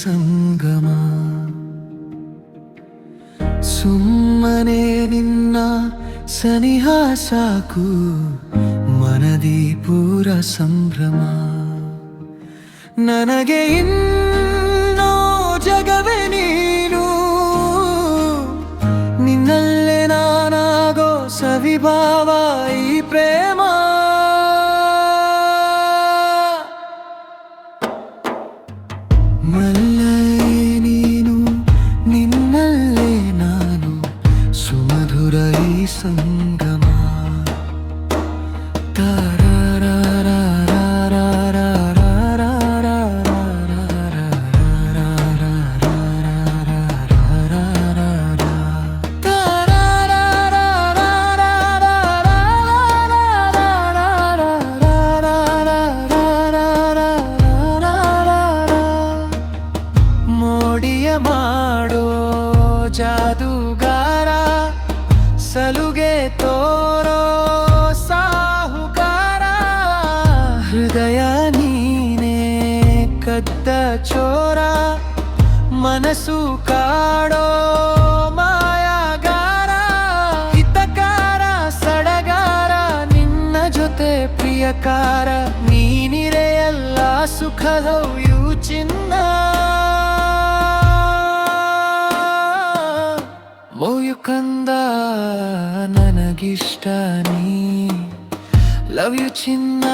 ಸಂಗಮ. ಸುಮ್ಮನೆ ನಿನ್ನ ಸನಿಹ ಸಾಕು, ಮನದಿ ಪೂರ ಸಂಭ್ರಮ. ನನಗೆ ಇನ್ನೋ ಜಗವೇ ನೀನು, ನಿನ್ನಲ್ಲೇ ನಾನಾಗೋ ಸವಿಭಾವ ಈ ಪ್ರೇಮ. ಮಲ್ಲೈ ನೀನು, ನಿನ್ನಲ್ಲೇ ನಾನು, ಸುಮಧುರ ಈ ಸಂಗಮ. ಮೋಡಿಯ ಮಾಡೋ ಜಾದುಗಾರ, ಸಲುಗೆ ತೋರೋ ಸಾಹುಕಾರ. ಹೃದಯ ನೀನೇ ಕದ್ದ ಚೋರ, ಮನಸ್ಸು ಕಾಡೋ ಮಾಯಾಗಾರ. ಹಿತಕಾರ ಸಡಗಾರ, ನಿನ್ನ ಜೊತೆ ಪ್ರಿಯಕಾರ. ನೀನಿರೆ ಎಲ್ಲ ಸುಖದವ್ಯೂ ಚಿನ್ನ. ಓಯು ಕಂದ ನನಗಿಷ್ಟ ನೀ, ಲವ್ ಯು ಚಿನ್ನ.